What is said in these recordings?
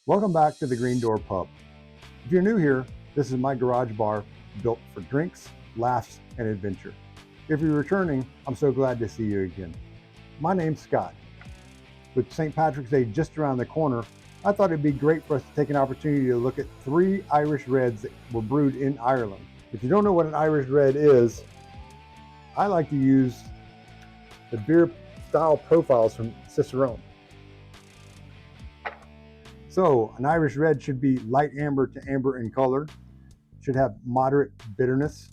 Welcome back to the Green Door Pub. If you're new here, this is my garage bar built for drinks, laughs, and adventure. If you're returning, I'm so glad to see you again. My name's Scott. With St. Patrick's Day just around the corner, I thought it'd be great for us to take an opportunity to look at 3 Irish Reds that were brewed in Ireland. If you don't know what an Irish Red is, I like to use the beer style profiles from Cicerone. So an Irish Red should be light amber to amber in color, should have moderate bitterness,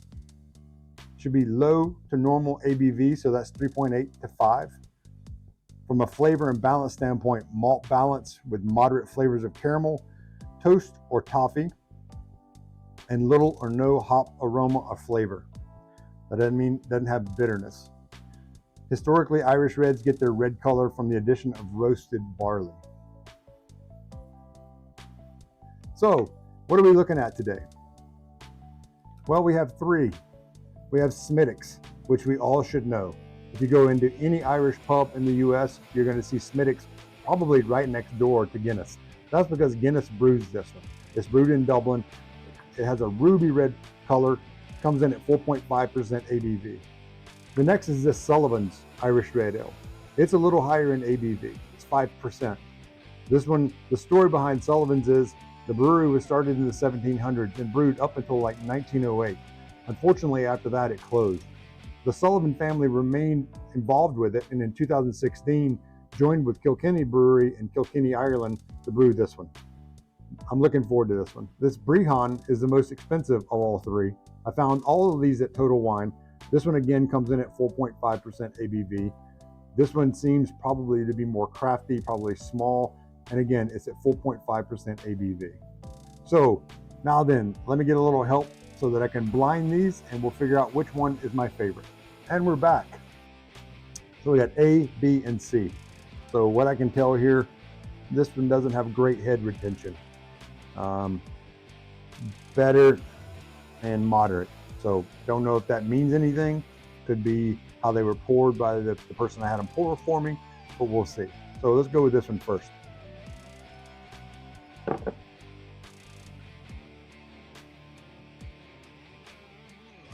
should be low to normal ABV, so that's 3.8 to 5. From a flavor and balance standpoint, malt balance with moderate flavors of caramel, toast, or toffee, and little or no hop aroma or flavor. That doesn't have bitterness. Historically, Irish Reds get their red color from the addition of roasted barley. So, what are we looking at today? Well, we have 3. We have Smithwick's, which we all should know. If you go into any Irish pub in the US, you're going to see Smithwick's probably right next door to Guinness. That's because Guinness brews this one. It's brewed in Dublin. It has a ruby red color, comes in at 4.5% ABV. The next is this Sullivan's Irish Red Ale. It's a little higher in ABV. It's 5%. This one, the story behind Sullivan's is the brewery was started in the 1700s and brewed up until like 1908. Unfortunately, after that, it closed. The Sullivan family remained involved with it, and in 2016, joined with Kilkenny Brewery in Kilkenny, Ireland, to brew this one. I'm looking forward to this one. This Brewed is the most expensive of all 3. I found all of these at Total Wine. This one again comes in at 4.5% ABV. This one seems probably to be more crafty, probably small, and again, it's at 4.5% ABV. So now then, let me get a little help so that I can blind these and we'll figure out which one is my favorite. And we're back. So we got A, B, and C. So what I can tell here, this one doesn't have great head retention. Better and moderate. So don't know if that means anything. Could be how they were poured by the person I had them pour for me, but we'll see. So let's go with this one first.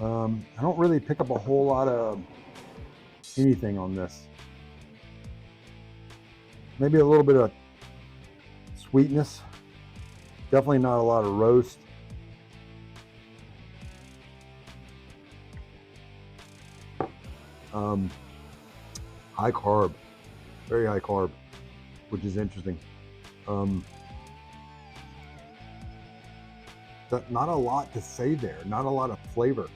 I don't really pick up a whole lot of anything on this. Maybe a little bit of sweetness. Definitely not a lot of roast. High carb, very high carb, which is interesting. Not a lot to say there. Not a lot of flavor.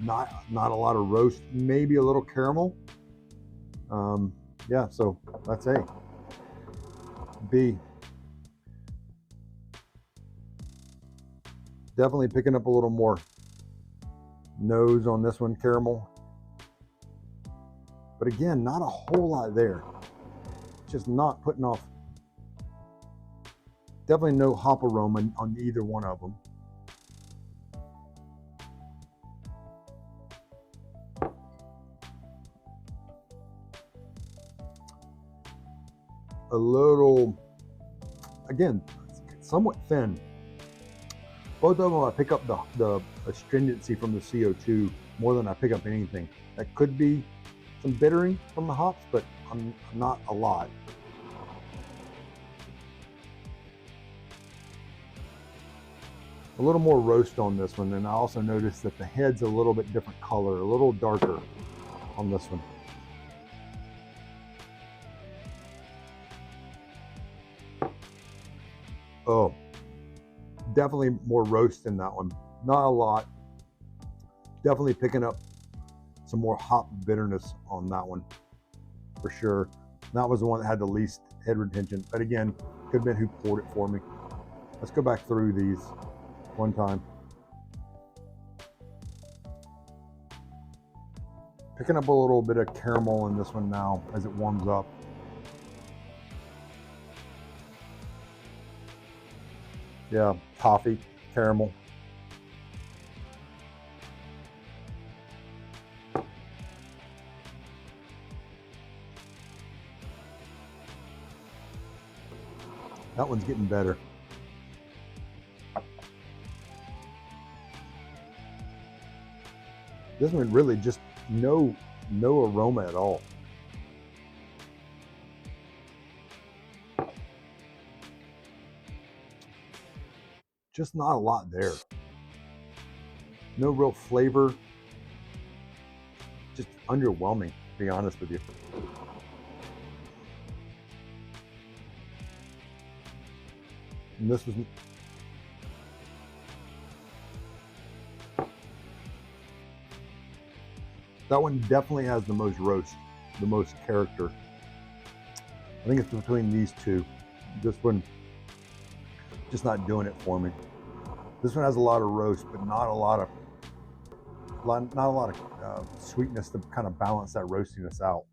Not a lot of roast. Maybe a little caramel. Yeah, so that's A. B. Definitely picking up a little more nose on this one, caramel. But again, not a whole lot there. Just not putting off. Definitely no hop aroma on either one of them. A little, again, somewhat thin. Both of them I pick up the astringency from the CO2 more than I pick up anything. That could be some bittering from the hops, but not a lot. A little more roast on this one, and I also noticed that the head's a little bit different color, a little darker on this one. Oh, definitely more roast in that one. Not a lot. Definitely picking up some more hop bitterness on that one, for sure. That was the one that had the least head retention, but again, could have been who poured it for me. Let's go back through these one time. Picking up a little bit of caramel in this one now as it warms up. Yeah, toffee, caramel. That one's getting better. This one really just no aroma at all. Just not a lot there. No real flavor. Just underwhelming, to be honest with you. And this was that one definitely has the most roast, the most character. I think it's between these two. This one just not doing it for me. This one has a lot of roast, but not a lot of sweetness to kind of balance that roastiness out.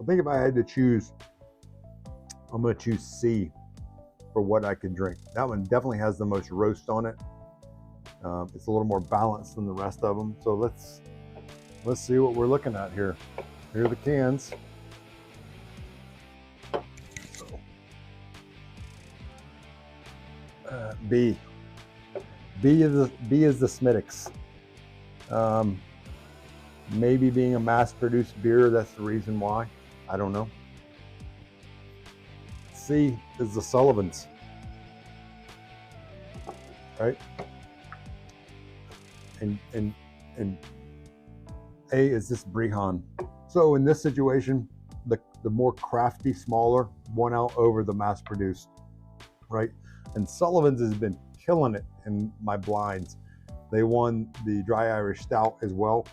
I think if I had to choose, I'm going to choose C for what I can drink. That one definitely has the most roast on it. It's a little more balanced than the rest of them. So let's see what we're looking at here. Here are the cans. So, B is the Smittix. Maybe being a mass-produced beer, that's the reason why. I don't know. C is the Sullivans, right? And A is this Brewed. So in this situation, the more crafty, smaller won out over the mass-produced, right? And Sullivan's has been killing it in my blinds. They won the Dry Irish Stout as well.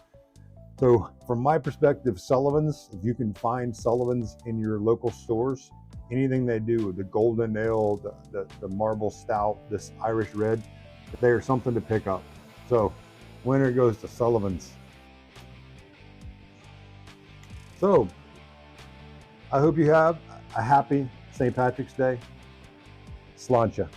So from my perspective, Sullivan's, if you can find Sullivan's in your local stores, anything they do, the Golden Ale, the Marble Stout, this Irish Red, they are something to pick up. So winner goes to Sullivan's. So I hope you have a happy St. Patrick's Day. Sláinte.